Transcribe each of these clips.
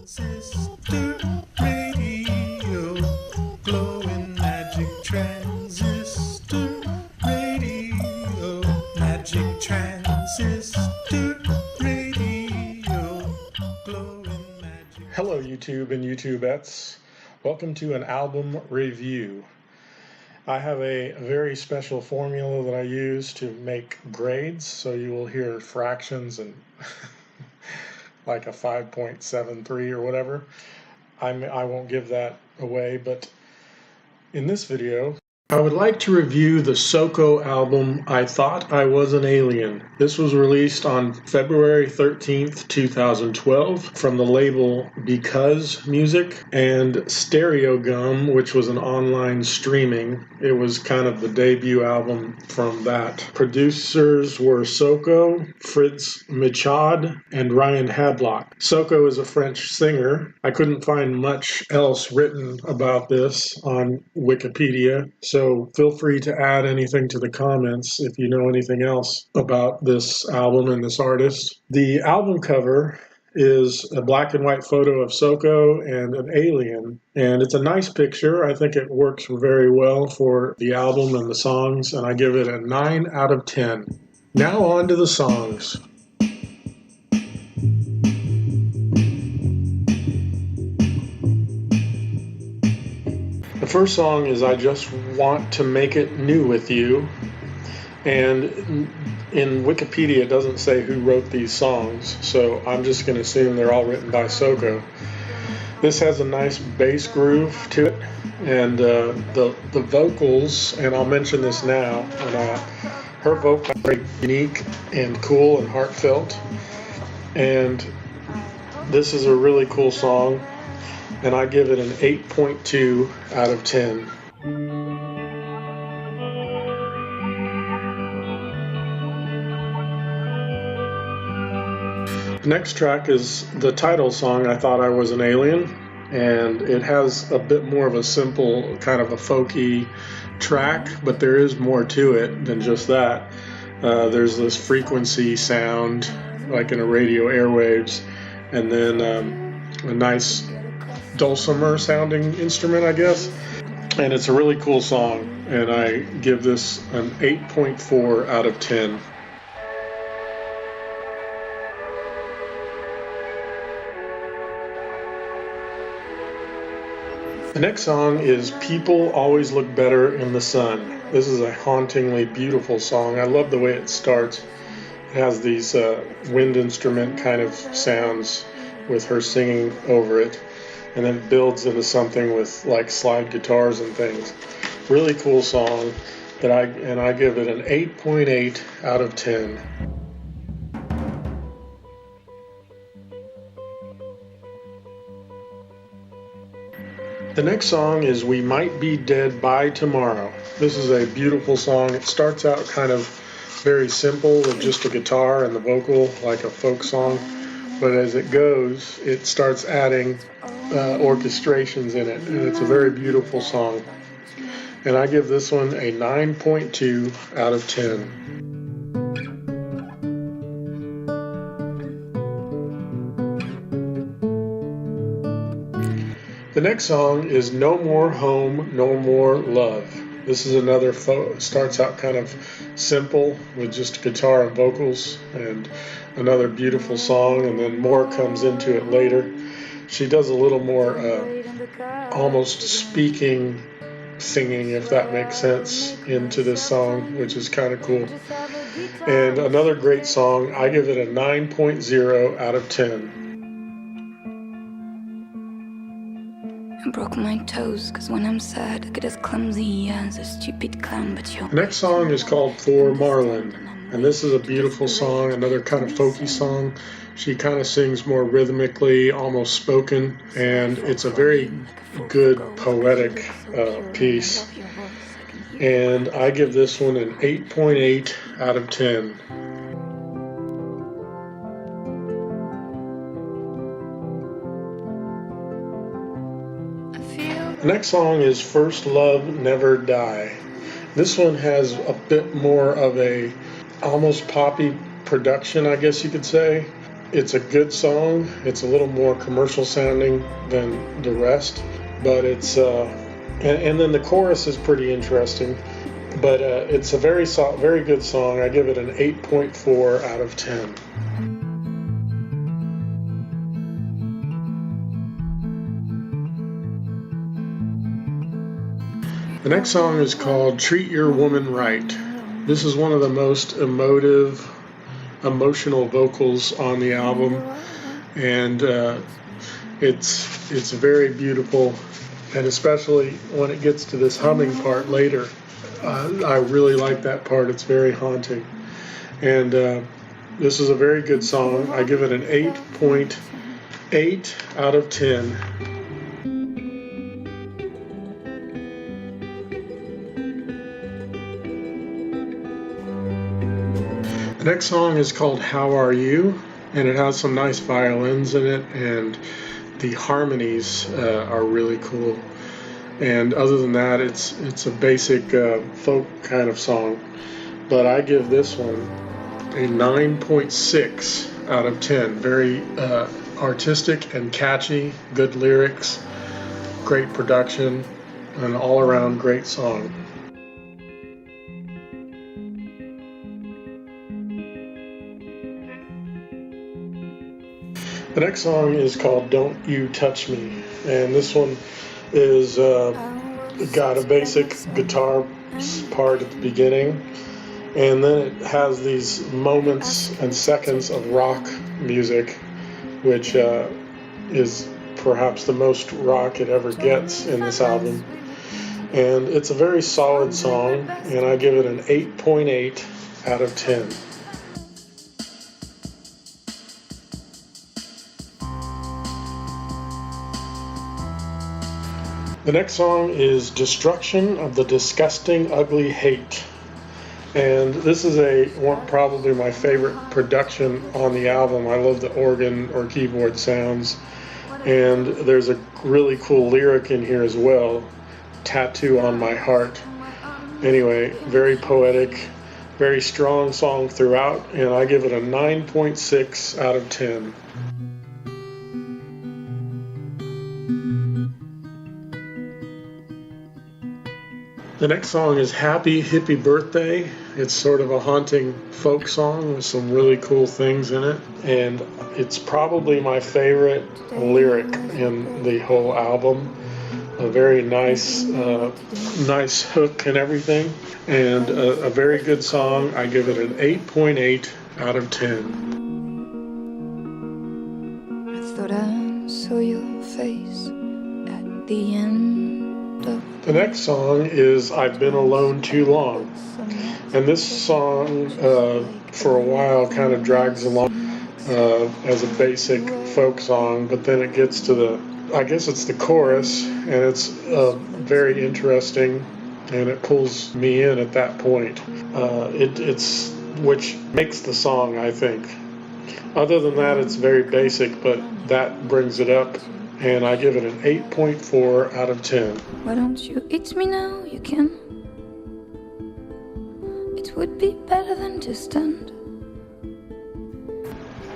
Transistor radio, glowing magic transistor radio, magic transistor radio, glowing magic. Hello YouTube and YouTubettes, welcome to an album review. I have a very special formula that I use to make grades, so you will hear fractions and like a 5.73 or whatever. I won't give that away, but in this video I would like to review the Soko album I Thought I Was an Alien. This was released on February 13th, 2012 from the label Because Music and Stereo Gum, which was an online streaming. It was kind of the debut album from that. Producers were Soko, Fritz Michaud, and Ryan Hadlock. Soko is a French singer. I couldn't find much else written about this on Wikipedia, so feel free to add anything to the comments if you know anything else about this album and this artist. The album cover is a black and white photo of Soko and an alien, and it's a nice picture. I think it works very well for the album and the songs, and I give it a 9 out of 10. Now on to the songs. The first song is I Just Want to Make It New With You, and in Wikipedia it doesn't say who wrote these songs, so I'm just going to assume they're all written by Soko. This has a nice bass groove to it, and the vocals, and I'll mention this now, and her vocals are very unique and cool and heartfelt, and this is a really cool song, and I give it an 8.2 out of 10. The next track is the title song, I Thought I Was an Alien, and it has a bit more of a simple, kind of a folky track, but there is more to it than just that. There's this frequency sound, like in a radio airwaves, and then a nice dulcimer sounding instrument, I guess, and it's a really cool song, and I give this an 8.4 out of 10. The next song is People Always Look Better in the Sun. This is a hauntingly beautiful song. I love the way it starts. It has these wind instrument kind of sounds with her singing over it, and then it builds into something with like slide guitars and things. Really cool song that I give it an 8.8 out of 10. The next song is We Might Be Dead by Tomorrow. This is a beautiful song. It starts out kind of very simple with just a guitar and the vocal, like a folk song, but as it goes, it starts adding orchestrations in it, and it's a very beautiful song. And I give this one a 9.2 out of 10. The next song is No More Home, No More Love. This is another starts out kind of simple with just guitar and vocals, and another beautiful song, and then more comes into it later. She does a little more almost speaking, singing, if that makes sense, into this song, which is kind of cool. And another great song, I give it a 9.0 out of 10. I broke my toes, cause when I'm sad I get as clumsy as a stupid clown, but you're... The next song is called For Marland, and this is a beautiful song, another kind of folky song. She kind of sings more rhythmically, almost spoken, and it's a very good poetic piece. And I give this one an 8.8 out of 10. The next song is First Love Never Die. This one has a bit more of a almost poppy production, I guess you could say. It's a good song. It's a little more commercial sounding than the rest, but it's and then the chorus is pretty interesting. But it's a very good song. I give it an 8.4 out of 10. The next song is called Treat Your Woman Right. This is one of the most emotional vocals on the album, and it's very beautiful, and especially when it gets to this humming part later. I really like that part. It's very haunting, and this is a very good song. I give it an 8.8 out of 10. The next song is called How Are You, and it has some nice violins in it, and the harmonies are really cool. And other than that, it's a basic folk kind of song. But I give this one a 9.6 out of 10. Very artistic and catchy, good lyrics, great production, an all-around great song. The next song is called Don't You Touch Me, and this one is got a basic guitar part at the beginning, and then it has these moments and seconds of rock music, which is perhaps the most rock it ever gets in this album. And it's a very solid song, and I give it an 8.8 out of 10. The next song is Destruction of the Disgusting Ugly Hate. And this is probably my favorite production on the album. I love the organ or keyboard sounds. And there's a really cool lyric in here as well, Tattoo on My Heart. Anyway, very poetic, very strong song throughout, and I give it a 9.6 out of 10. The next song is Happy Hippie Birthday. It's sort of a haunting folk song with some really cool things in it, and it's probably my favorite lyric in the whole album. A very nice hook and everything, and a very good song. I give it an 8.8 out of 10. I thought I saw your face at the end of... The next song is I've Been Alone Too Long. And this song, for a while, kind of drags along as a basic folk song, but then it gets to I guess it's the chorus, and it's very interesting, and it pulls me in at that point. It's which makes the song, I think. Other than that, it's very basic, but that brings it up, and I give it an 8.4 out of 10. Why don't you eat me now? You can. It would be better than to stand.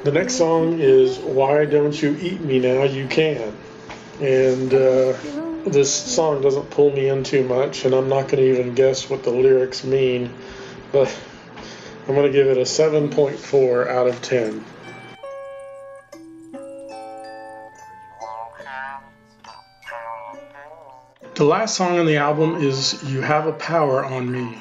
The next song is Why Don't You Eat Me Now? You Can. And this song doesn't pull me in too much, and I'm not going to even guess what the lyrics mean, but I'm going to give it a 7.4 out of 10. The last song on the album is You Have a Power on Me.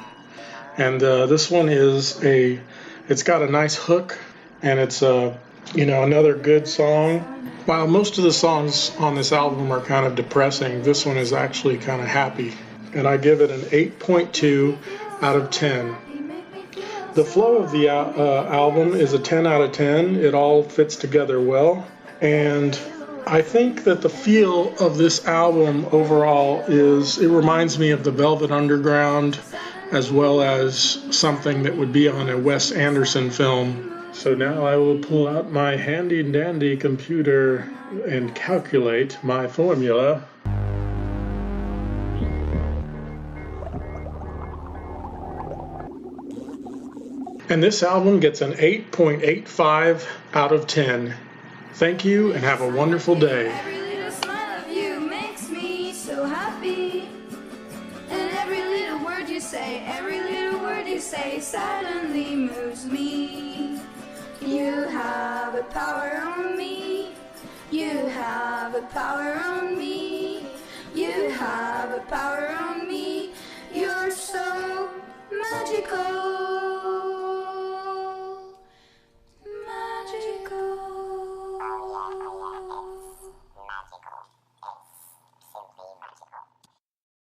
And this one it's got a nice hook, and it's another good song. While most of the songs on this album are kind of depressing, this one is actually kind of happy. And I give it an 8.2 out of 10. The flow of the album is a 10 out of 10. It all fits together well. And I think that the feel of this album overall it reminds me of the Velvet Underground, as well as something that would be on a Wes Anderson film. So now I will pull out my handy dandy computer and calculate my formula. And this album gets an 8.85 out of 10. Thank you and have a wonderful day. Every little smile of you makes me so happy. And every little word you say suddenly moves me. You have a power on me. You have a power on me.